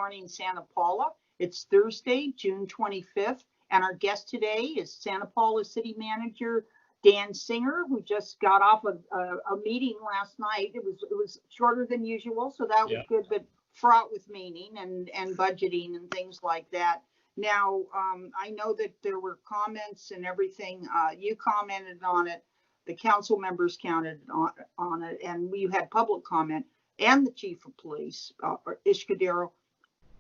Morning Santa Paula. It's Thursday, June 25th, and our guest today is Santa Paula City Manager Dan Singer, who just got off a meeting last night. It was shorter than usual, so that was good, but fraught with meaning and budgeting and things like that. Now, I know that there were comments and everything. You commented on it. The council members counted on it, and we had public comment, and the chief of police, Ishkadero,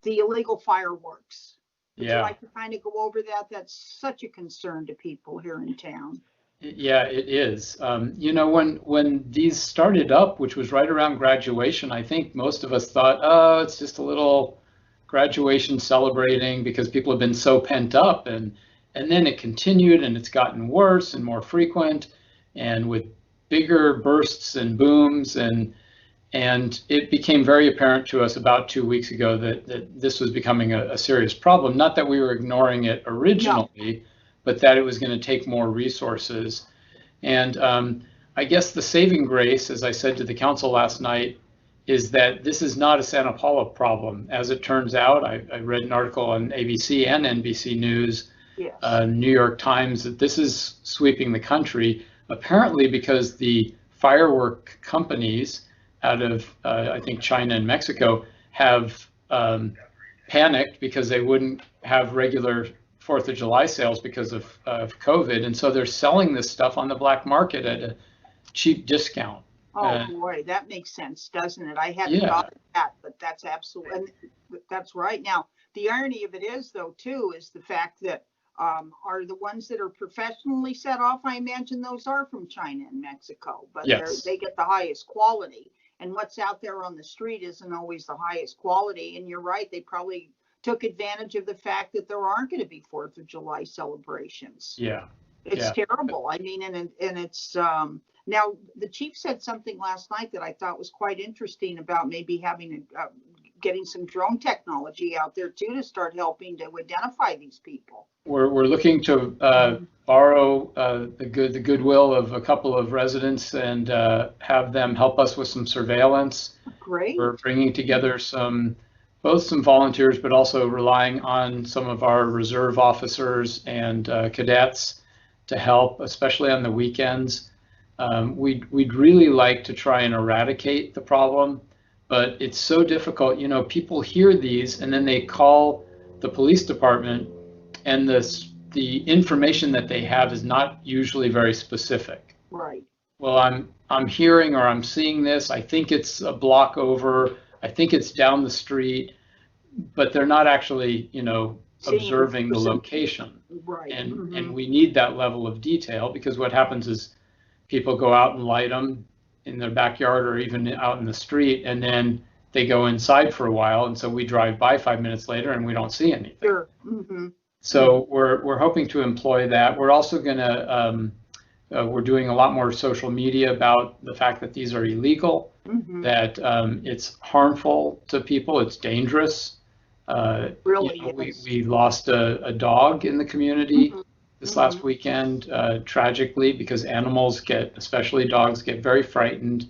the illegal fireworks. Would you like to kind of go over that? That's such a concern to people here in town. Yeah, it is. When these started up, which was right around graduation, I think most of us thought, oh, it's just a little graduation celebrating because people have been so pent up, and then it continued, and it's gotten worse and more frequent, and with bigger bursts and booms, and it became very apparent to us about 2 weeks ago that this was becoming a serious problem. Not that we were ignoring it originally, but that it was going to take more resources. And I guess the saving grace, as I said to the council last night, is that this is not a Santa Paula problem. As it turns out, I read an article on ABC and NBC News, New York Times, that this is sweeping the country, apparently because the firework companies out of, I think, China and Mexico have panicked because they wouldn't have regular 4th of July sales because of COVID. And so they're selling this stuff on the black market at a cheap discount. Oh boy, that makes sense, doesn't it? I hadn't thought of that, but that's absolutely, that's right. Now, the irony of it is, though, too, is the fact that are the ones that are professionally set off, I imagine those are from China and Mexico, but they get the highest quality. And what's out there on the street isn't always the highest quality. And you're right, they probably took advantage of the fact that there aren't going to be 4th of July celebrations. It's terrible. I mean, and it's now the chief said something last night that I thought was quite interesting about maybe having getting some drone technology out there too to start helping to identify these people. We're looking to borrow the goodwill of a couple of residents and have them help us with some surveillance. Great. We're bringing together both some volunteers, but also relying on some of our reserve officers and cadets to help, especially on the weekends. We'd really like to try and eradicate the problem, but it's so difficult. You know, people hear these and then they call the police department, and the information that they have is not usually very specific. Right. Well, I'm hearing or I'm seeing this. I think it's a block over. I think it's down the street, but they're not actually, observing the location. Right. And we need that level of detail, because what happens is people go out and light them in their backyard or even out in the street, and then they go inside for a while, and so we drive by 5 minutes later and we don't see anything. Sure. So we're hoping to employ that. We're also going to we're doing a lot more social media about the fact that these are illegal, that it's harmful to people, it's dangerous. Really, we lost a dog in the community this last weekend, tragically, because animals especially dogs, get very frightened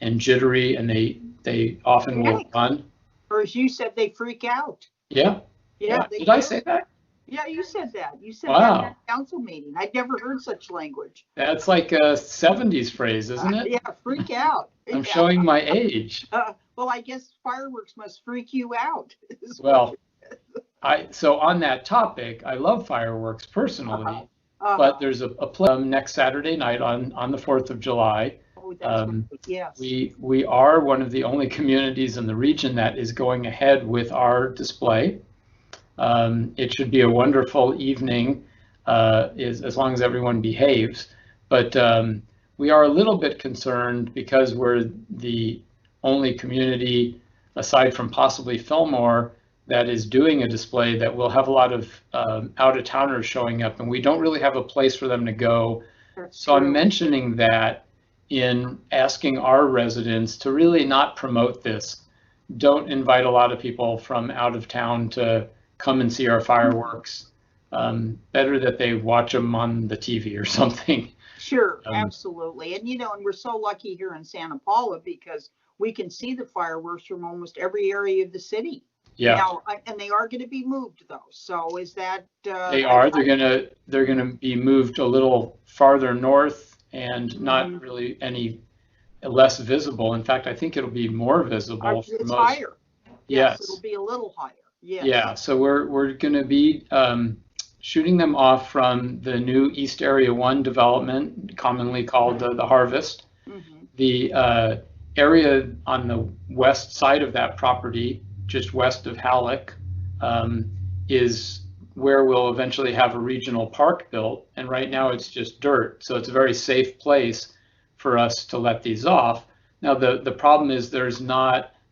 and jittery, and they often will run. Or as you said, they freak out. Yeah. Did I say that? Yeah, you said that. You said that at a council meeting. I'd never heard such language. That's like a 70s phrase, isn't it? Yeah, freak out. I'm showing my age. Well, I guess fireworks must freak you out. Well, so on that topic, I love fireworks personally, but there's a play next Saturday night on the 4th of July. Oh, that's right. Yes. We are one of the only communities in the region that is going ahead with our display. It should be a wonderful evening, as long as everyone behaves. But we are a little bit concerned because we're the only community, aside from possibly Fillmore, that is doing a display that will have a lot of out-of-towners showing up, and we don't really have a place for them to go. So I'm mentioning that in asking our residents to really not promote this. Don't invite a lot of people from out of town to come and see our fireworks. Better that they watch them on the TV or something. Sure, absolutely. And and we're so lucky here in Santa Paula because we can see the fireworks from almost every area of the city. Yeah. Now, and they are going to be moved though. So is that? They are. They're gonna be moved a little farther north and not really any less visible. In fact, I think it'll be more visible for It's most. higher. Yes, Yes. it'll be a little higher. Yes. Yeah. So we're going to be shooting them off from the new East Area 1 development, commonly called the Harvest. The area on the west side of that property, just west of Halleck, is where we'll eventually have a regional park built. And right now it's just dirt. So it's a very safe place for us to let these off. Now, the problem is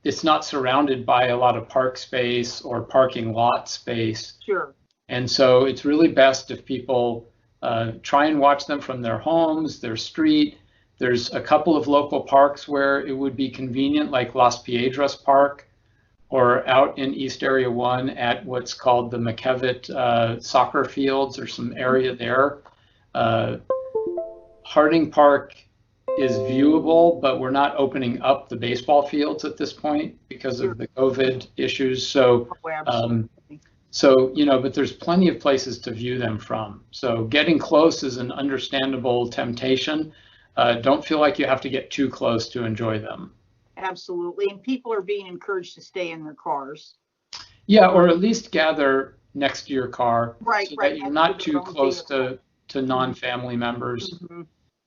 it's not surrounded by a lot of park space or parking lot space. Sure. And so it's really best if people try and watch them from their homes, their street. There's a couple of local parks where it would be convenient, like Las Piedras Park, or out in East Area 1 at what's called the McKevitt soccer fields, or some area there. Harding Park is viewable, but we're not opening up the baseball fields at this point because of the COVID issues. So, but there's plenty of places to view them from. So getting close is an understandable temptation. Don't feel like you have to get too close to enjoy them. Absolutely. And people are being encouraged to stay in their cars. Yeah, or at least gather next to your car. Right, so right. that you're not too close to non-family members.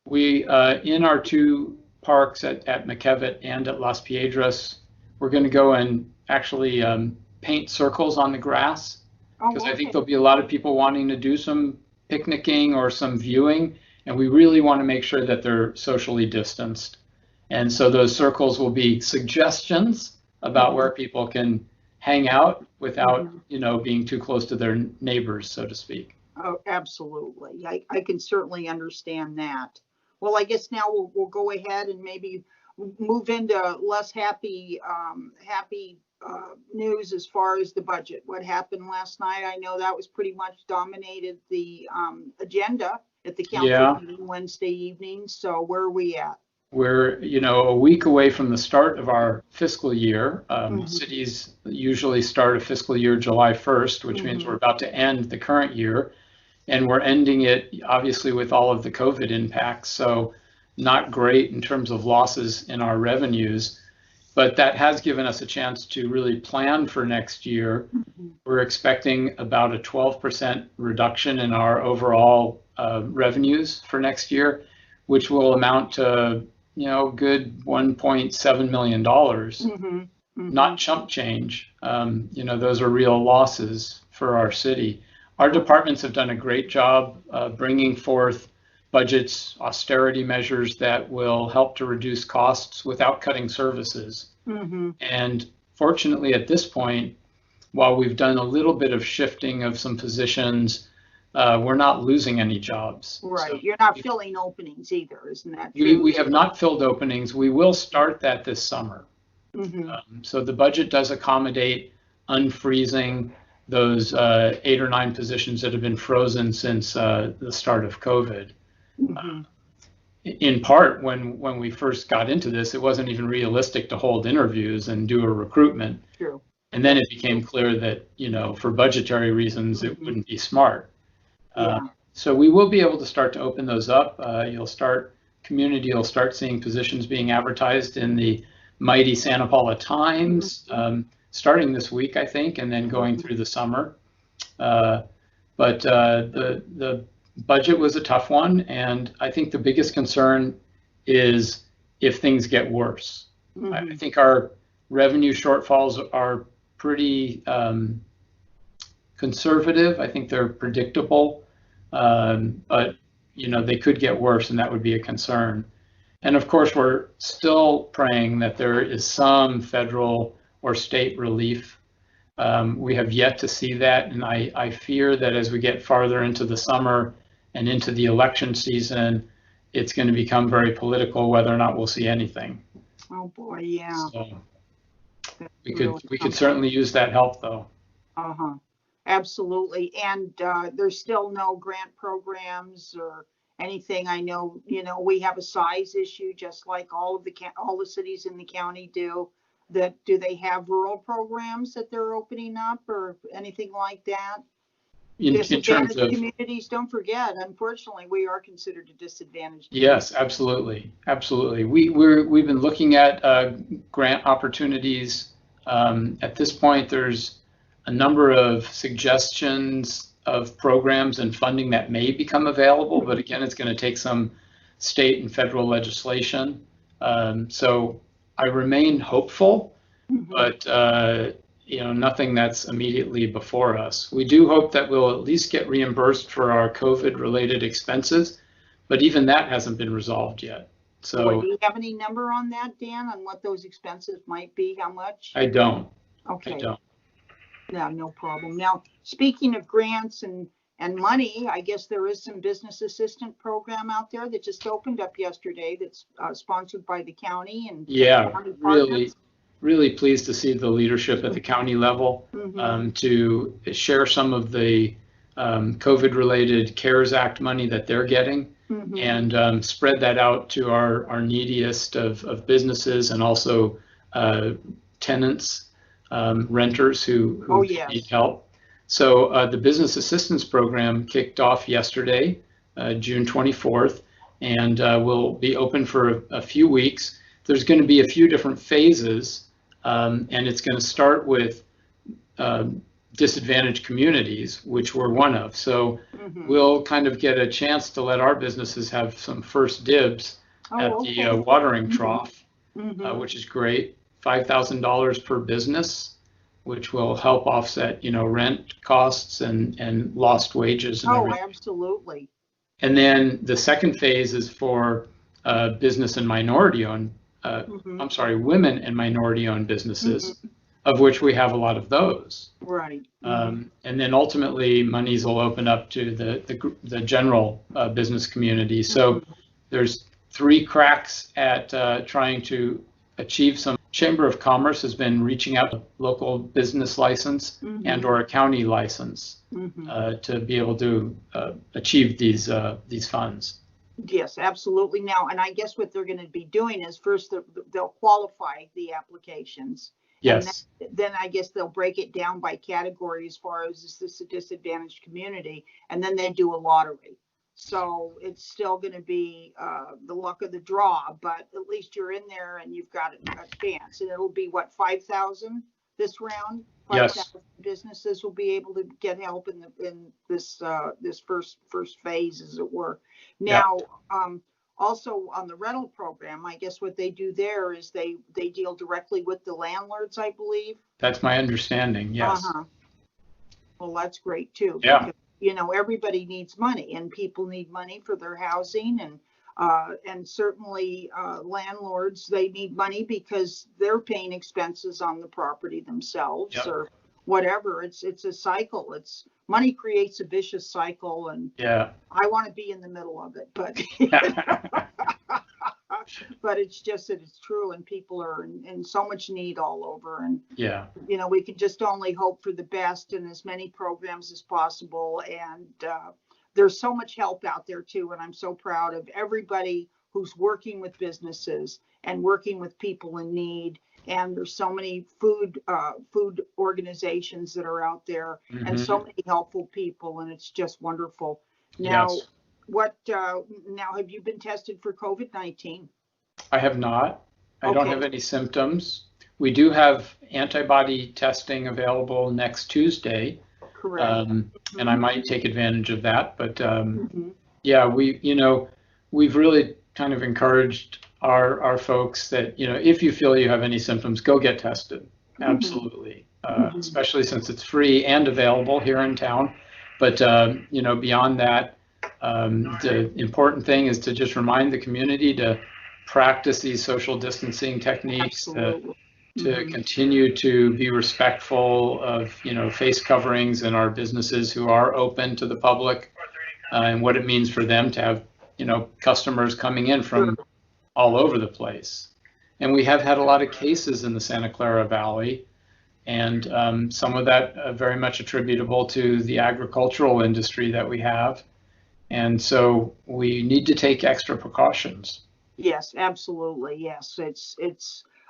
We, in our two parks at McKevitt and at Las Piedras, we're going to go and actually paint circles on the grass, because I think there'll be a lot of people wanting to do some picnicking or some viewing, and we really want to make sure that they're socially distanced. And so those circles will be suggestions about where people can hang out without, being too close to their neighbors, so to speak. Oh, absolutely. I can certainly understand that. Well, I guess now we'll go ahead and maybe move into less happy news as far as the budget. What happened last night? I know that was pretty much dominated the agenda at the council meeting Wednesday evening. So where are we at? We're, a week away from the start of our fiscal year. Cities usually start a fiscal year July 1st, which means we're about to end the current year. And we're ending it, obviously, with all of the COVID impacts. So not great in terms of losses in our revenues. But that has given us a chance to really plan for next year. We're expecting about a 12% reduction in our overall revenues for next year, which will amount to, good $1.7 million. Not chump change. Those are real losses for our city. Our departments have done a great job bringing forth budgets, austerity measures that will help to reduce costs without cutting services. And fortunately, at this point, while we've done a little bit of shifting of some positions, we're not losing any jobs. Right. So you're not filling openings either, isn't that true? We have not filled openings. We will start that this summer. So the budget does accommodate unfreezing those 8 or 9 positions that have been frozen since the start of COVID. In part, when we first got into this, it wasn't even realistic to hold interviews and do a recruitment. True. And then it became clear that, for budgetary reasons, it wouldn't be smart. So we will be able to start to open those up. Community will start seeing positions being advertised in the mighty Santa Paula Times, starting this week, I think, and then going through the summer. But the budget was a tough one, and I think the biggest concern is if things get worse. I think our revenue shortfalls are pretty conservative. I think they're predictable, but they could get worse, and that would be a concern. And of course, we're still praying that there is some federal or state relief. We have yet to see that, and I fear that as we get farther into the summer and into the election season, it's going to become very political whether or not we'll see anything. Oh boy, yeah. So we could certainly use that help, though. Absolutely. And there's still no grant programs or anything. I know, we have a size issue, just like all the cities in the county do. do they have rural programs that they're opening up or anything like that? In terms of communities, don't forget, unfortunately, we are considered a disadvantaged community. Yes, absolutely. Absolutely. We've been looking at grant opportunities. At this point, there's a number of suggestions of programs and funding that may become available, but again, it's going to take some state and federal legislation. So I remain hopeful, but nothing that's immediately before us. We do hope that we'll at least get reimbursed for our COVID-related expenses, but even that hasn't been resolved yet. So, do you have any number on that, Dan, on what those expenses might be? How much? I don't. Okay. I don't. Yeah, no problem. Now, speaking of grants and money, I guess there is some business assistant program out there that just opened up yesterday that's sponsored by the county and county really pleased to see the leadership at the county level to share some of the COVID-related CARES Act money that they're getting and spread that out to our neediest of businesses and also tenants, renters who need help. So the Business Assistance Program kicked off yesterday, June 24th, and will be open for a few weeks. There's going to be a few different phases, and it's going to start with disadvantaged communities, which we're one of. So we'll kind of get a chance to let our businesses have some first dibs at the watering trough, which is great. $5,000 per business, which will help offset, rent costs and lost wages. And everything. Absolutely. And then the second phase is for business and minority-owned, women and minority-owned businesses, of which we have a lot of those. Right. And then ultimately, monies will open up to the general business community. So there's 3 cracks at trying to achieve some. Chamber of Commerce has been reaching out to local business license and or a county license to be able to achieve these funds. Yes, absolutely. Now, and I guess what they're going to be doing is first they'll qualify the applications. Yes. And then I guess they'll break it down by category as far as is this a disadvantaged community, and then they do a lottery. So it's still going to be the luck of the draw, but at least you're in there and you've got a chance. And it'll be what, 5,000 this round? 5,000 businesses will be able to get help in this first phase, as it were. Now, also on the rental program, I guess what they do there is they deal directly with the landlords, I believe. That's my understanding. Yes. Well, that's great too. Yeah. Because, everybody needs money, and people need money for their housing, and certainly landlords, they need money because they're paying expenses on the property themselves or whatever. It's a cycle. Money creates a vicious cycle, and I want to be in the middle of it, but but it's just that it's true, and people are in so much need all over, and we can just only hope for the best and as many programs as possible. And there's so much help out there too, and I'm so proud of everybody who's working with businesses and working with people in need. And there's so many food organizations that are out there, and so many helpful people, and it's just wonderful. Now, now have you been tested for COVID-19? I have not. I don't have any symptoms. We do have antibody testing available next Tuesday. Correct. And I might take advantage of that. But we've really kind of encouraged our folks that, if you feel you have any symptoms, go get tested. Absolutely. Especially since it's free and available here in town. But, beyond that, the important thing is to just remind the community to practice these social distancing techniques, to continue to be respectful of, face coverings in our businesses who are open to the public, and what it means for them to have, customers coming in from all over the place. And we have had a lot of cases in the Santa Clara Valley, and some of that very much attributable to the agricultural industry that we have. And so we need to take extra precautions. Yes, absolutely. Yes,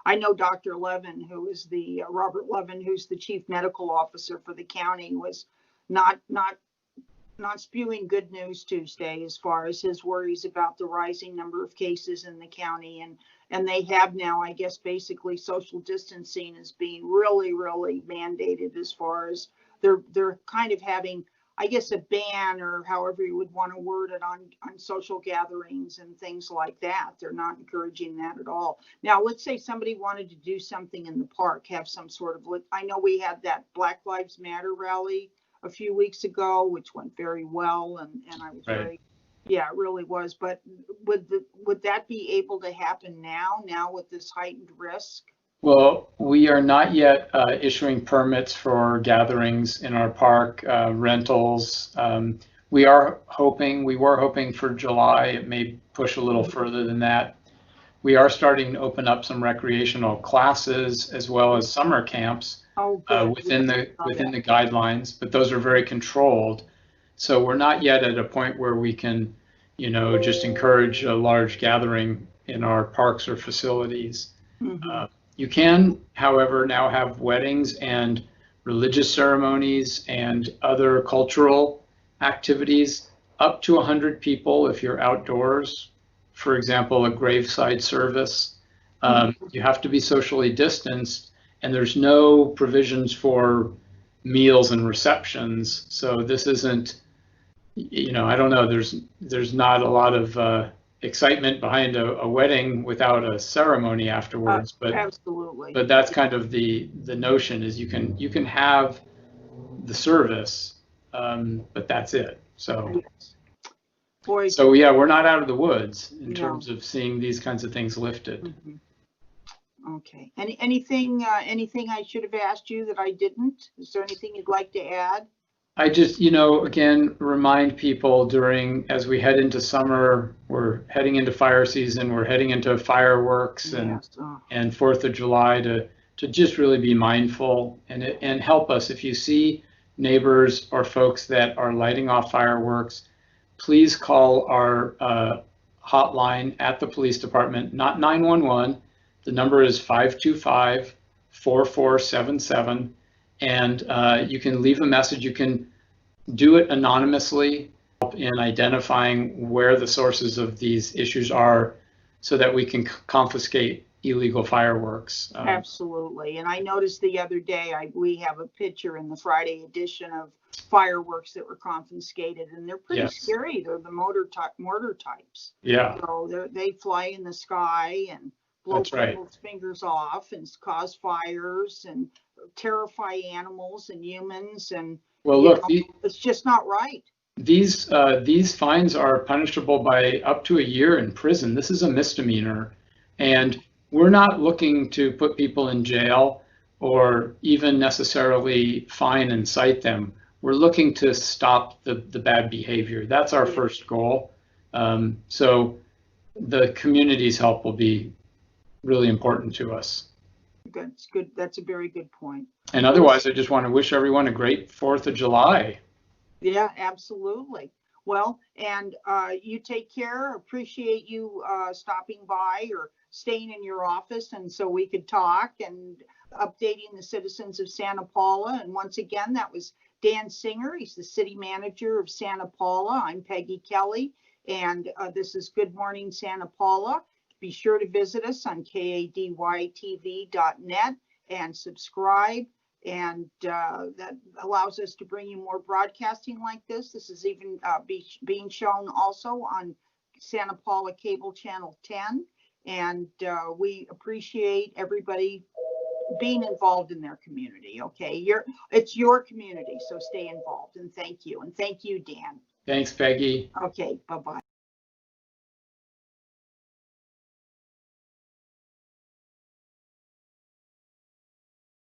I know Dr. Levin, who is the Robert Levin, who's the chief medical officer for the county, was not spewing good news Tuesday as far as his worries about the rising number of cases in the county. And they have now, I guess, basically social distancing is being really, really mandated as far as they're kind of having, I guess, a ban, or however you would want to word it, on social gatherings and things like that. They're not encouraging that at all. Now, let's say somebody wanted to do something in the park, have some sort of, I know we had that Black Lives Matter rally a few weeks ago, which went very well, and I was very, yeah, it really was. But would that be able to happen now with this heightened risk? Well, we are not yet issuing permits for gatherings in our park, rentals. We were hoping for July. It may push a little further than that. We are starting to open up some recreational classes as well as summer camps within the guidelines, but those are very controlled. So we're not yet at a point where we can, just encourage a large gathering in our parks or facilities. Mm-hmm. You can, however, now have weddings and religious ceremonies and other cultural activities up to 100 people if you're outdoors. For example, a graveside service. You have to be socially distanced, and there's no provisions for meals and receptions. So this isn't, I don't know, there's not a lot of excitement behind a wedding without a ceremony afterwards, but absolutely. But that's kind of the notion, is you can have the service, but that's it. So yes. Boy, so yeah, we're not out of the woods in terms of seeing these kinds of things lifted. Mm-hmm. Okay. Anything I should have asked you that I didn't? Is there anything you'd like to add? I just, again, remind people as we head into summer, we're heading into fire season, we're heading into fireworks and 4th of July to just really be mindful and help us. If you see neighbors or folks that are lighting off fireworks, please call our hotline at the police department, not 911. The number is 525-4477. And you can leave a message. You can do it anonymously in identifying where the sources of these issues are so that we can confiscate illegal fireworks. Absolutely. And I noticed the other day, we have a picture in the Friday edition of fireworks that were confiscated, and they're pretty scary. They're the mortar types. Yeah. So they fly in the sky and blow people's fingers off and cause fires and terrify animals and humans, and it's just not right. These fines are punishable by up to a year in prison. This is a misdemeanor, and we're not looking to put people in jail or even necessarily fine and cite them. We're looking to stop the bad behavior. That's our first goal. So the community's help will be really important to us. That's good. That's a very good point. And otherwise, I just want to wish everyone a great 4th of July. Yeah, absolutely. Well, and you take care. Appreciate you stopping by or staying in your office, and so we could talk and updating the citizens of Santa Paula. And once again, that was Dan Singer. He's the city manager of Santa Paula. I'm Peggy Kelly, and this is Good Morning Santa Paula. Be sure to visit us on kadytv.net and subscribe. And that allows us to bring you more broadcasting like this. This is even being shown also on Santa Paula Cable Channel 10. And we appreciate everybody being involved in their community. Okay, it's your community, so stay involved. And thank you. And thank you, Dan. Thanks, Peggy. Okay, bye-bye.